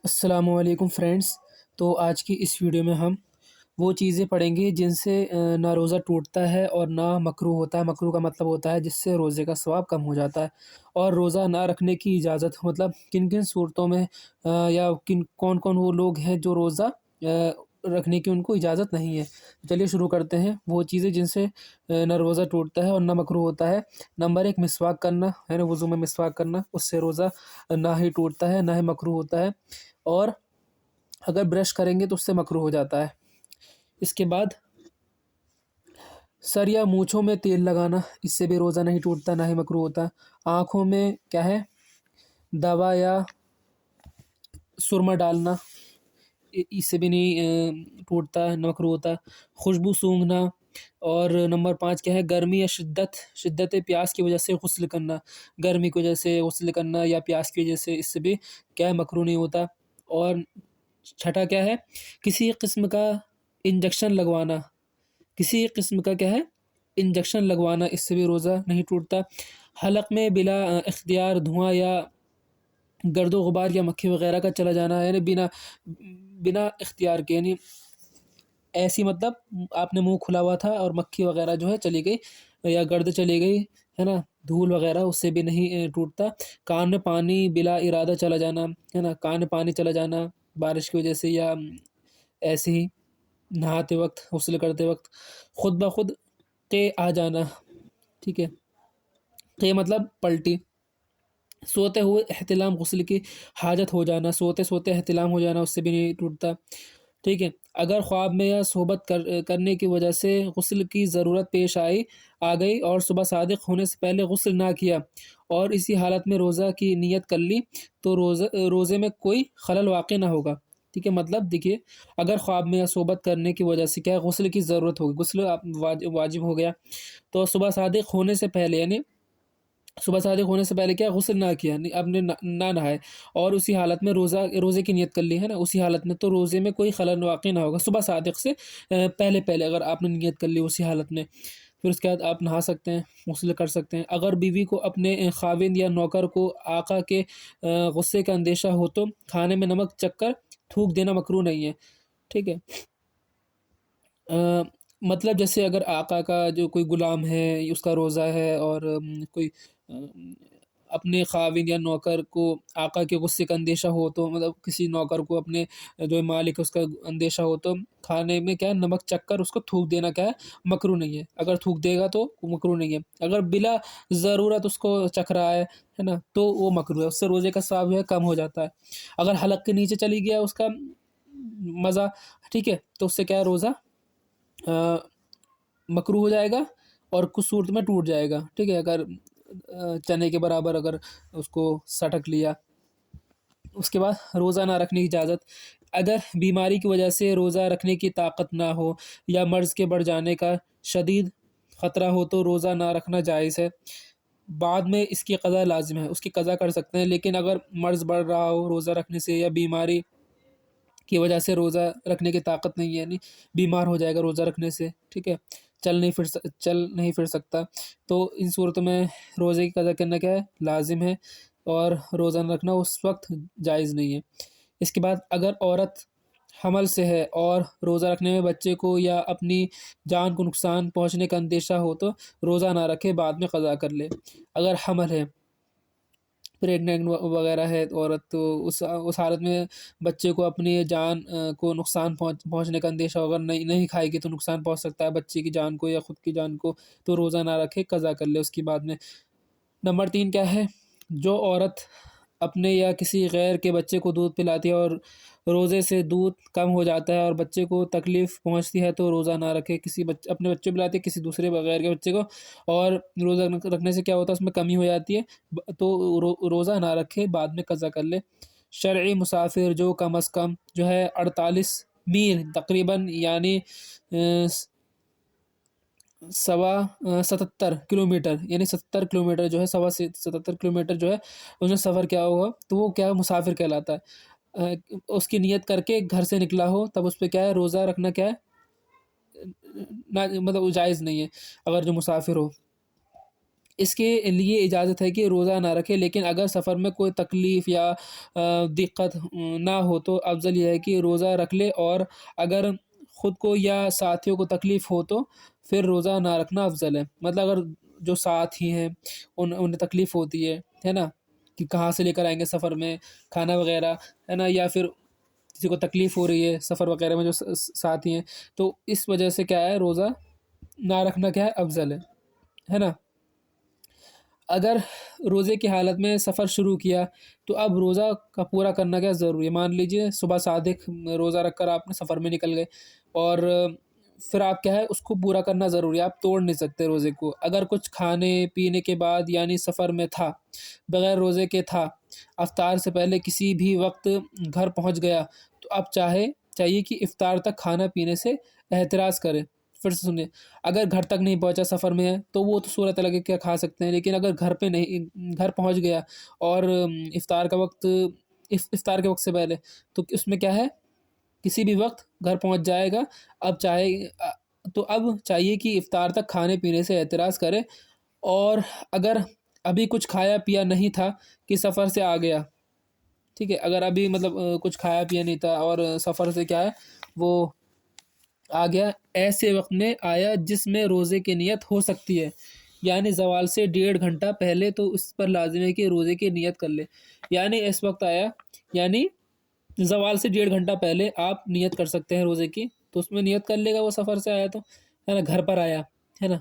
السلام علیکم فرینڈس۔ تو آج کی اس ویڈیو میں ہم وہ چیزیں پڑھیں گے جن سے نہ روزہ ٹوٹتا ہے اور نہ مکروہ ہوتا ہے۔ مکروہ کا مطلب ہوتا ہے جس سے روزے کا ثواب کم ہو جاتا ہے، اور روزہ نہ رکھنے کی اجازت مطلب کن کن صورتوں میں یا کون کون وہ لوگ ہیں جو روزہ رکھنے کی ان کو اجازت نہیں ہے۔ چلیے شروع کرتے ہیں۔ وہ چیزیں جن سے نہ روزہ ٹوٹتا ہے اور نہ مکروہ ہوتا ہے۔ نمبر 1، مسواک کرنا ہے نا، وضو میں مسواک کرنا، اس سے روزہ نہ ہی ٹوٹتا ہے نہ ہی مکروہ ہوتا ہے، اور اگر برش کریں گے تو اس سے مکروہ ہو جاتا ہے۔ اس کے بعد سر یا مونچھوں میں تیل لگانا، اس سے بھی روزہ نہیں ٹوٹتا نہ ہی مکروہ ہوتا۔ آنکھوں میں کیا ہے، دوا یا سرما ڈالنا، اس سے بھی نہیں ٹوٹتا ہے نہ مکروہ ہوتا۔ خوشبو سونگھنا، اور نمبر 5 کیا ہے، گرمی یا شدت پیاس کی وجہ سے غسل کرنا، گرمی کی وجہ سے غسل کرنا یا پیاس کی وجہ سے، اس سے بھی کیا ہے، مکروہ نہیں ہوتا۔ اور چھٹا کیا ہے، کسی قسم کا انجیکشن لگوانا، کسی قسم کا کیا ہے، انجیکشن لگوانا، اس سے بھی روزہ نہیں ٹوٹتا۔ حلق میں بلا اختیار دھواں یا گرد و غبار یا مکھی وغیرہ کا چلا جانا، یعنی بنا اختیار کے، یعنی ایسی مطلب آپ نے منہ کھلا ہوا تھا اور مکھی وغیرہ جو ہے چلی گئی یا گرد چلی گئی ہے نا، دھول وغیرہ، اس سے بھی نہیں ٹوٹتا۔ کان میں پانی بلا ارادہ چلا جانا ہے نا، کان میں پانی چلا جانا بارش کی وجہ سے یا ایسے ہی نہاتے وقت، غسل کرتے وقت، خود بخود قے آ جانا، ٹھیک ہے، قے مطلب پلٹی۔ سوتے ہوئے احتلام، غسل کی حاجت ہو جانا، سوتے سوتے احتلام ہو جانا، اس سے بھی نہیں ٹوٹتا، ٹھیک ہے۔ اگر خواب میں یا صحبت کرنے کی وجہ سے غسل کی ضرورت پیش آ گئی اور صبح صادق ہونے سے پہلے غسل نہ کیا اور اسی حالت میں روزہ کی نیت کر لی تو روزے میں کوئی خلل واقع نہ ہوگا، ٹھیک ہے۔ مطلب دیکھیے، اگر خواب میں یا صحبت کرنے کی وجہ سے کیا غسل کی ضرورت ہوگی، غسل واجب ہو گیا، تو صبح صادق ہونے سے پہلے، یعنی صبح صادق ہونے سے پہلے کیا غسل نہ کیا، اب نے نہ نہائے اور اسی حالت میں روزے کی نیت کر لی ہے نا، اسی حالت میں، تو روزے میں کوئی خلل واقع نہ ہوگا صبح صادق سے پہلے اگر آپ نے نیت کر لی اسی حالت میں، پھر اس کے بعد آپ نہا سکتے ہیں، غسل کر سکتے ہیں۔ اگر بیوی کو اپنے خاوند یا نوکر کو آقا کے غصے کا اندیشہ ہو تو کھانے میں نمک چکھ کر تھوک دینا مکروہ نہیں ہے، ٹھیک ہے۔ مطلب جیسے اگر آقا کا جو کوئی غلام ہے، اس کا روزہ ہے، اور کوئی اپنے خاوند یا نوکر کو آقا کے غصے کا اندیشہ ہو تو، مطلب کسی نوکر کو اپنے جو مالک ہے اس کا اندیشہ ہو تو کھانے میں کیا ہے، نمک چکھ کر اس کو تھوک دینا کیا ہے، مکروہ نہیں ہے۔ اگر تھوک دے گا تو مکروہ نہیں ہے، اگر بلا ضرورت اس کو چکھ رہا ہے نا، تو وہ مکروہ ہے، اس سے روزے کا ثواب جو ہے کم ہو جاتا ہے۔ اگر حلق کے نیچے چلی گیا اس کا مزہ، ٹھیک ہے، تو اس سے کیا ہے، روزہ مکروہ ہو جائے گا اور کچھ صورت میں ٹوٹ جائے گا، ٹھیک ہے۔ اگر چنے کے برابر اگر اس کو سٹک لیا۔ اس کے بعد روزہ نہ رکھنے کی اجازت، اگر بیماری کی وجہ سے روزہ رکھنے کی طاقت نہ ہو یا مرض کے بڑھ جانے کا شدید خطرہ ہو تو روزہ نہ رکھنا جائز ہے، بعد میں اس کی قضا لازم ہے، اس کی قضا کر سکتے ہیں، لیکن اگر مرض بڑھ رہا ہو روزہ رکھنے سے یا بیماری کی وجہ سے روزہ رکھنے کی طاقت نہیں ہے، یعنی بیمار ہو جائے گا روزہ رکھنے سے، ٹھیک ہے، چل نہیں پھر سکتا، تو ان صورتوں میں روزے کی قضا کرنا کیا ہے، لازم ہے، اور روزہ نہ رکھنا اس وقت جائز نہیں ہے۔ اس کے بعد اگر عورت حمل سے ہے اور روزہ رکھنے میں بچے کو یا اپنی جان کو نقصان پہنچنے کا اندیشہ ہو تو روزہ نہ رکھے، بعد میں قضا کر لے۔ اگر حمل ہے، پریگننٹ وغیرہ ہے عورت، تو اس حالت میں بچے کو اپنی جان کو نقصان پہنچنے کا اندیشہ اگر نہیں کھائے گی تو نقصان پہنچ سکتا ہے بچے کی جان کو یا خود کی جان کو، تو روزہ نہ رکھے، قضا کر لے اس کی بعد میں۔ نمبر 3 کیا ہے، جو عورت اپنے یا کسی غیر کے بچے کو دودھ پلاتی ہے اور روزے سے دودھ کم ہو جاتا ہے اور بچے کو تکلیف پہنچتی ہے تو روزہ نہ رکھے۔ اپنے بچے پلاتی ہے کسی دوسرے بغیر کے بچے کو، اور روزہ رکھنے سے کیا ہوتا ہے، اس میں کمی ہو جاتی ہے، تو روزہ نہ رکھے، بعد میں قضا کر لے۔ شرعی مسافر جو کم از کم جو ہے 48 میل تقریباً، یعنی 77 کلومیٹر، یعنی 70 کلومیٹر جو ہے، 77 کلومیٹر جو ہے اس میں سفر کیا ہوگا تو وہ کیا مسافر کہلاتا ہے۔ اس کی نیت کر کے گھر سے نکلا ہو تب اس پہ کیا ہے، روزہ رکھنا کیا ہے، مطلب جائز نہیں ہے اگر جو مسافر ہو۔ اس کے لیے اجازت ہے کہ روزہ نہ رکھے، لیکن اگر سفر میں کوئی تکلیف یا دقت نہ ہو تو افضل یہ ہے کہ روزہ رکھ لے، اور اگر خود کو یا ساتھیوں کو تکلیف ہو تو پھر روزہ نہ رکھنا افضل ہے۔ مطلب اگر جو ساتھی ہیں انہیں تکلیف ہوتی ہے نا، کہ کہاں سے لے کر آئیں گے سفر میں کھانا وغیرہ، ہے نا، یا پھر کسی کو تکلیف ہو رہی ہے سفر وغیرہ میں جو ساتھی ہیں، تو اس وجہ سے کیا ہے روزہ نہ رکھنا کیا ہے افضل ہے نا۔ اگر روزے کی حالت میں سفر شروع کیا تو اب روزہ کا پورا کرنا کیا ضروری ہے۔ مان لیجئے صبح صادق روزہ رکھ کر آپ نے سفر میں نکل گئے، اور پھر آپ کیا ہے اس کو پورا کرنا ضروری ہے، آپ توڑ نہیں سکتے روزے کو۔ اگر کچھ کھانے پینے کے بعد یعنی سفر میں تھا، بغیر روزے کے تھا، افطار سے پہلے کسی بھی وقت گھر پہنچ گیا تو اب چاہیے کہ افطار تک کھانا پینے سے احتراز کرے۔ پھر سے سنیے، اگر گھر تک نہیں پہنچا سفر میں ہے تو وہ تو صورت الگ ہے، کیا کھا سکتے ہیں، لیکن اگر گھر پہنچ گیا اور افطار کے وقت سے پہلے، تو اس میں کیا ہے کسی بھی وقت گھر پہنچ جائے گا، اب چاہیے کہ افطار تک کھانے پینے سے احتراز کرے۔ اور اگر ابھی کچھ کھایا پیا نہیں تھا کہ سفر سے آ گیا، ٹھیک ہے، اگر ابھی مطلب کچھ کھایا پیا نہیں تھا اور سفر سے کیا ہے وہ آ گیا، ایسے وقت میں آیا جس میں روزے کی نیت ہو سکتی ہے، یعنی زوال سے 1.5 گھنٹہ پہلے، تو اس پر لازم ہے کہ روزے کی نیت کر لے۔ یعنی اس وقت آیا، یعنی زوال سے 1.5 گھنٹہ پہلے آپ نیت کر سکتے ہیں روزے کی، تو اس میں نیت کر لے گا وہ سفر سے آیا تو، ہے نا، گھر پر آیا، ہے نا۔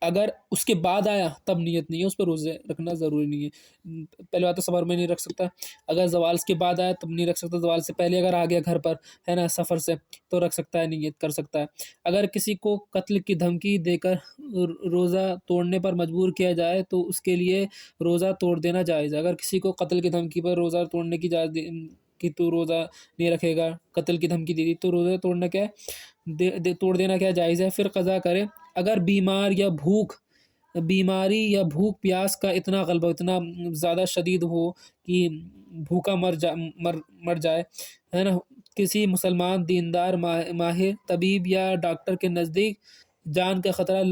اگر اس کے بعد آیا تب نیت نہیں ہے، اس پہ روزے رکھنا ضروری نہیں ہے۔ پہلے بات تو سفر میں نہیں رکھ سکتا، اگر زوال کے بعد آیا تب نہیں رکھ سکتا، زوال سے پہلے اگر آ گیا گھر پر، ہے نا، سفر سے، تو رکھ سکتا ہے، نیت کر سکتا ہے۔ اگر کسی کو قتل کی دھمکی دے کر روزہ توڑنے پر مجبور کیا جائے تو اس کے لیے روزہ توڑ دینا جائز ہے۔ اگر کسی کو قتل کی دھمکی پر روزہ توڑنے کی کہ تو روزہ نہیں رکھے گا، قتل کی دھمکی دی تو روزہ توڑنا کیا ہے توڑ دینا کیا جائز ہے، پھر قضا کرے۔ اگر بیماری یا بھوک پیاس کا اتنا غلبہ اتنا زیادہ شدید ہو کہ بھوکا مر جائے، ہے نا، کسی مسلمان دیندار ماہر طبیب یا ڈاکٹر کے نزدیک جان کا خطرہ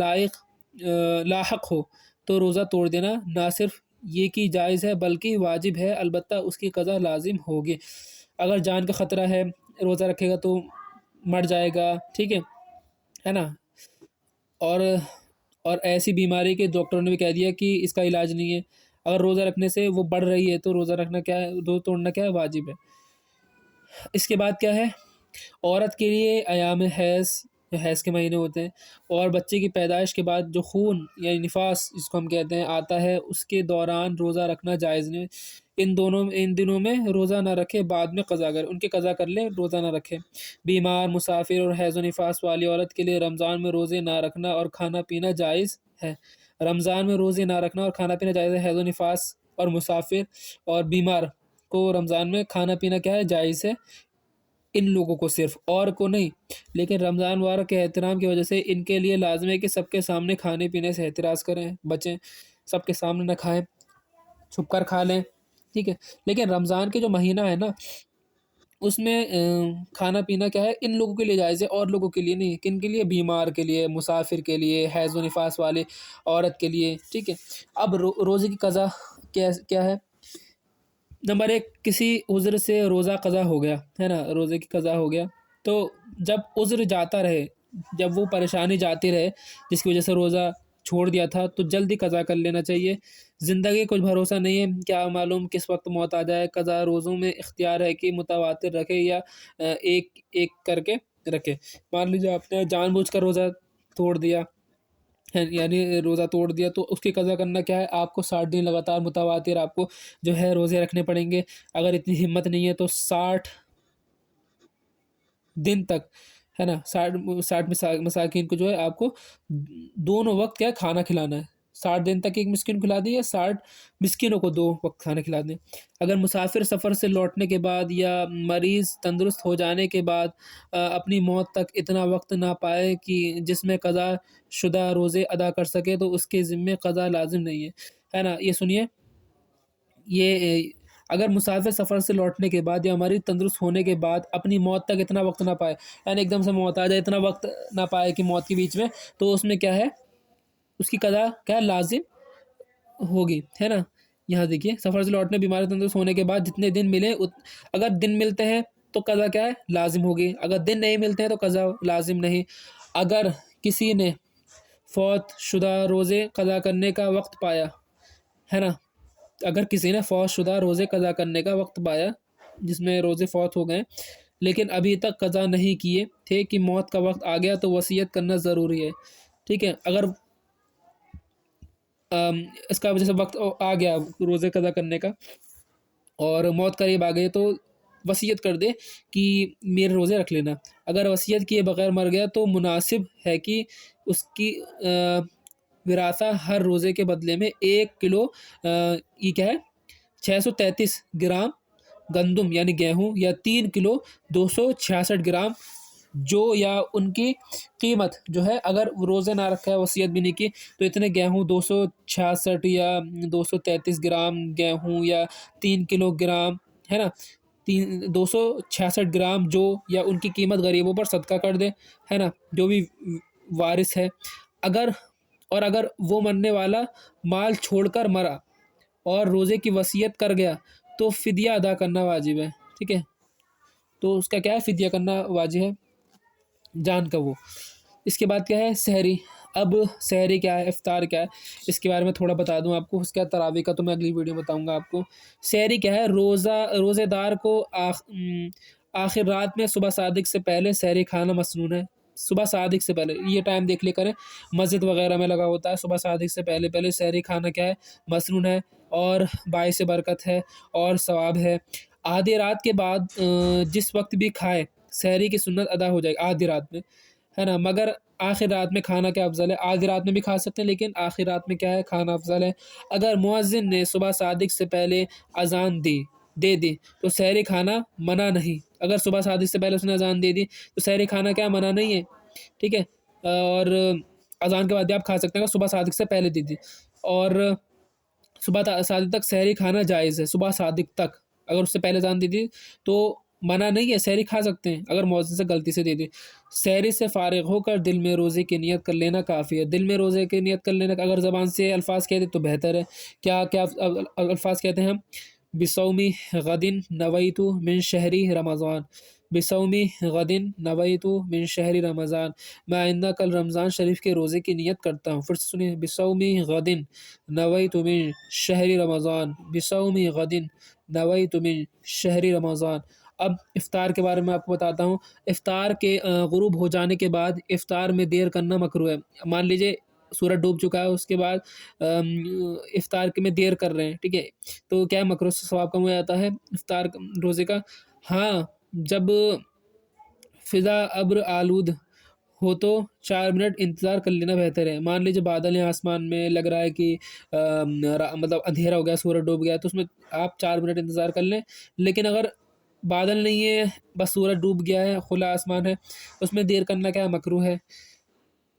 لاحق ہو تو روزہ توڑ دینا نہ صرف یہ کہ جائز ہے بلکہ واجب ہے، البتہ اس کی قضا لازم ہوگی۔ اگر جان کا خطرہ ہے، روزہ رکھے گا تو مر جائے گا، ٹھیک ہے نا، اور ایسی بیماری کے ڈاکٹروں نے بھی کہہ دیا کہ اس کا علاج نہیں ہے، اگر روزہ رکھنے سے وہ بڑھ رہی ہے تو روزہ رکھنا کیا ہے، روزہ توڑنا کیا ہے واجب ہے۔ اس کے بعد کیا ہے، عورت کے لیے ایام حیض کے مہینے ہوتے ہیں، اور بچے کی پیدائش کے بعد جو خون یا نفاس جس کو ہم کہتے ہیں آتا ہے، اس کے دوران روزہ رکھنا جائز نہیں۔ ان دنوں میں روزہ نہ رکھے، بعد میں قضا کرے، ان کے قضا کر لے، روزہ نہ رکھے۔ بیمار، مسافر اور حیض و نفاس والی عورت کے لیے رمضان میں روزے نہ رکھنا اور کھانا پینا جائز ہے۔ رمضان میں روزے نہ رکھنا اور کھانا پینا جائز ہے۔ حیض و نفاس اور مسافر اور بیمار کو رمضان میں کھانا پینا کیا ہے جائز ہے، ان لوگوں کو صرف، اور کو نہیں۔ لیکن رمضان مبارک کے احترام کی وجہ سے ان کے لیے لازم ہے کہ سب کے سامنے کھانے پینے سے احتراز کریں، بچیں، سب کے سامنے نہ کھائیں، چھپ کر کھا لیں، ٹھیک ہے۔ لیکن رمضان کے جو مہینہ ہے نا، اس میں کھانا پینا کیا ہے ان لوگوں کے لیے جائز ہے، اور لوگوں کے لیے نہیں۔ کن کے لیے؟ بیمار کے لیے، مسافر کے لیے، حیض و نفاس والے عورت کے لیے، ٹھیک ہے۔ اب روزے کی قضا کیا ہے؟ نمبر 1، کسی عذر سے روزہ قضا ہو گیا، ہے نا، روزے کی قضا ہو گیا، تو جب عذر جاتا رہے، جب وہ پریشانی جاتی رہے جس کی وجہ سے روزہ چھوڑ دیا تھا، تو جلدی قضا کر لینا چاہیے۔ زندگی کچھ بھروسہ نہیں ہے، کیا معلوم کس وقت موت آ جائے۔ قضا روزوں میں اختیار ہے کہ متواتر رکھے یا ایک ایک کر کے رکھے۔ مان لیجیے آپ نے جان بوجھ کر روزہ توڑ دیا، یعنی روزہ توڑ دیا، تو اس کی قضا کرنا کیا ہے، آپ کو 60 دن لگاتار متواتر آپ کو جو ہے روزے رکھنے پڑیں گے۔ اگر اتنی ہمت نہیں ہے تو 60 دن تک، ہے نا، 60 مساکین کو جو ہے آپ کو دونوں وقت کیا کھانا کھلانا ہے۔ 60 دن تک ایک مسکین کھلا دیں یا 60 مسکینوں کو 2 وقت کھانا کھلا دیں۔ اگر مسافر سفر سے لوٹنے کے بعد یا مریض تندرست ہو جانے کے بعد اپنی موت تک اتنا وقت نہ پائے کہ جس میں قضا شدہ روزے ادا کر سکے تو اس کے ذمے قضا لازم نہیں ہے نا۔ یہ سنیے، یہ اگر مسافر سفر سے لوٹنے کے بعد یا مریض تندرست ہونے کے بعد اپنی موت تک اتنا وقت نہ پائے، یعنی ایک دم سے موت آ جائے، اتنا وقت نہ پائے کہ موت کے بیچ میں، تو اس میں کیا ہے، اس کی قضا کیا لازم ہوگی، ہے نا. یہاں دیکھیے سفر سے لوٹنے بیماری تندرست ہونے کے بعد جتنے دن ملے اگر دن ملتے ہیں تو قضا کیا ہے لازم ہوگی، اگر دن نہیں ملتے ہیں تو قضا لازم نہیں. اگر کسی نے فوت شدہ روزے قضا کرنے کا وقت پایا، ہے نا، اگر کسی نے فوت شدہ روزے قضا کرنے کا وقت پایا جس میں روزے فوت ہو گئے لیکن ابھی تک قضا نہیں کیے تھے کہ موت کا وقت آ گیا تو وصیت کرنا ضروری ہے. ٹھیک ہے، اگر اس کا وجہ سے وقت آ گیا روزے قضا کرنے کا اور موت قریب آ گئی تو وصیت کر دے کہ میرے روزے رکھ لینا. اگر وصیت کیے بغیر مر گیا تو مناسب ہے کہ اس کی وراثہ ہر روزے کے بدلے میں 1 کلو یہ کیا ہے 633 گرام گندم یعنی گیہوں یا 3 کلو 266 گرام جو یا ان کی قیمت جو ہے، اگر روزے نہ رکھا ہے وصیت بھی نہیں کی تو اتنے گیہوں 266 یا 233 گرام گیہوں یا 3 کلو گرام، ہے نا، 266 گرام جو یا ان کی قیمت غریبوں پر صدقہ کر دے، ہے نا، جو بھی وارث ہے. اگر وہ مرنے والا مال چھوڑ کر مرا اور روزے کی وصیت کر گیا تو فدیہ ادا کرنا واجب ہے. ٹھیک ہے، تو اس کا کیا ہے فدیہ کرنا واجب ہے جان کا وہ. اس کے بعد کیا ہے سحری. اب سحری کیا ہے، افطار کیا ہے، اس کے بارے میں تھوڑا بتا دوں آپ کو. اس کا تراویح کا تو میں اگلی ویڈیو میں بتاؤں گا آپ کو. سحری کیا ہے، روزے دار کو آخر رات میں صبح صادق سے پہلے سحری کھانا مسنون ہے. صبح صادق سے پہلے یہ ٹائم دیکھ لے کریں، مسجد وغیرہ میں لگا ہوتا ہے. صبح صادق سے پہلے سحری کھانا کیا ہے مسنون ہے اور باعث برکت ہے اور ثواب ہے. آدھی رات کے بعد جس وقت بھی کھائے سحری کی سنت ادا ہو جائے گی آدھی رات میں، ہے نا. مگر آخر رات میں کھانا کیا افضل ہے، آدھی رات میں بھی کھا سکتے ہیں لیکن آخر رات میں کیا ہے کھانا افضل ہے. اگر مؤذن نے صبح صادق سے پہلے اذان دے دی تو سحری کھانا منع نہیں. اگر صبح صادق سے پہلے اس نے اذان دے دی تو سحری کھانا کیا منع نہیں ہے. ٹھیک ہے، اور اذان کے بعد بھی آپ کھا سکتے ہیں اگر صبح صادق سے پہلے دی اور صبح صادق تک سحری کھانا جائز ہے. صبح صادق تک اگر اس سے پہلے اذان دی تو منع نہیں ہے، سحری کھا سکتے ہیں اگر مؤذن سے غلطی سے دے دی. سحری سے فارغ ہو کر دل میں روزے کی نیت کر لینا کافی ہے. دل میں روزے کی نیت کر لینا، اگر زبان سے الفاظ کہتے تو بہتر ہے. کیا الفاظ کہتے ہیں ہم؟ بصومی غدن نویت من شہری رمضان، بصومی غدن نویت من شہری رمضان، میں آئندہ کل رمضان شریف کے روزے کی نیت کرتا ہوں. پھر سے سنیے، بصومی غدن نویت من شہری رمضان، بصومی غدن نویت من شہری رمضان. اب افطار کے بارے میں آپ کو بتاتا ہوں. افطار کے غروب ہو جانے کے بعد افطار میں دیر کرنا مکروہ ہے. مان لیجئے سورج ڈوب چکا ہے، اس کے بعد افطار میں دیر کر رہے ہیں، ٹھیک ہے، تو کیا مکروہ سے ثواب کم ہو جاتا ہے افطار روزے کا. ہاں، جب فضا ابر آلود ہو تو 4 منٹ انتظار کر لینا بہتر ہے. مان لیجیے بادل ہیں آسمان میں، لگ رہا ہے کہ مطلب اندھیرا ہو گیا، سورج ڈوب گیا، تو اس میں آپ 4 منٹ انتظار کر لیں. لیکن اگر بادل نہیں ہے، بس سورج ڈوب گیا ہے، کھلا آسمان ہے، اس میں دیر کرنا کیا مکروہ ہے.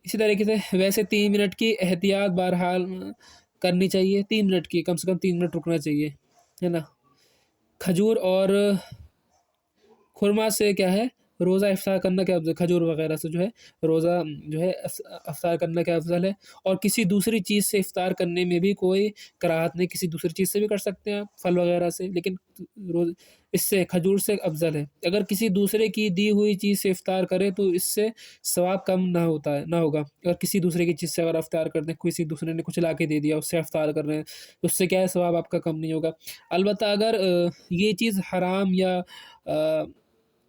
اسی طریقے سے ویسے 3 منٹ کی احتیاط بہرحال کرنی چاہیے، 3 منٹ کی، کم سے کم 3 منٹ رکنا چاہیے، ہے نا. کھجور اور خرما سے کیا ہے روزہ افطار کرنا کیا افضل، کھجور وغیرہ سے جو ہے روزہ جو ہے افطار کرنا کیا افضل ہے. اور کسی دوسری چیز سے افطار کرنے میں بھی کوئی کراہت نہیں، کسی دوسری چیز سے بھی کر سکتے ہیں آپ، پھل وغیرہ سے، لیکن اس سے کھجور سے افضل ہے. اگر کسی دوسرے کی دی ہوئی چیز سے افطار کرے تو اس سے ثواب کم نہ ہوگا. اگر کسی دوسرے کی چیز سے اگر افطار کرتے ہیں، کسی دوسرے نے کچھ لا کے دے دیا اس سے افطار کر رہے ہیں تو اس سے کیا ہے ثواب آپ کا کم نہیں ہوگا. البتہ اگر یہ چیز حرام یا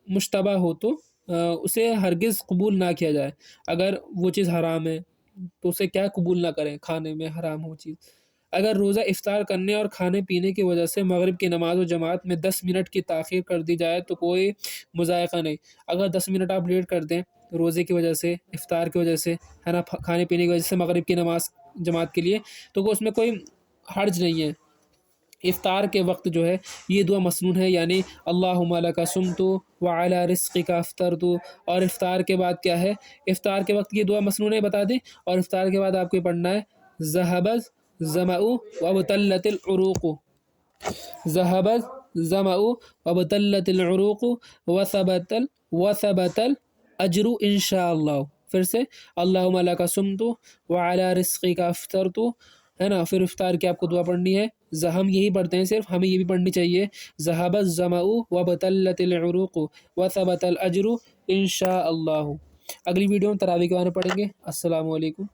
مشتبہ ہو تو اسے ہرگز قبول نہ کیا جائے. اگر وہ چیز حرام ہے تو اسے کیا قبول نہ کریں، کھانے میں حرام ہو چیز. اگر روزہ افطار کرنے اور کھانے پینے کی وجہ سے مغرب کی نماز و جماعت میں 10 منٹ کی تاخیر کر دی جائے تو کوئی مضائقہ نہیں. اگر 10 منٹ آپ لیٹ کر دیں روزے کی وجہ سے، افطار کی وجہ سے، ہے نا، کھانے پینے کی وجہ سے مغرب کی نماز جماعت کے لیے، تو اس میں کوئی حرج نہیں ہے. افطار کے وقت جو ہے یہ دعا مسنون ہے، یعنی اللہم لک صمت وعلی رزقک افطرت. اور افطار کے بعد کیا ہے، افطار کے وقت یہ دعا مسنون ہے بتا دیں. اور افطار کے بعد آپ کو پڑھنا ہے ذہب الظمأ وابتلت العروق، ذہب الظمأ وابتلت العروق وثبت الاجر انشاء اللہ. پھر سے اللہم لک صمت وعلی رزقک افطرت ہے نا. پھر افطار کی آپ کو دعا پڑھنی ہے. ہم یہی پڑھتے ہیں صرف, ہمیں یہ بھی پڑھنی چاہیے. ذهب الظمأ وبطلت العروق وثبت الاجر ان شاء اللہ. اگلی ویڈیو میں تراویح کے بارے میں پڑھیں گے. السلام علیکم.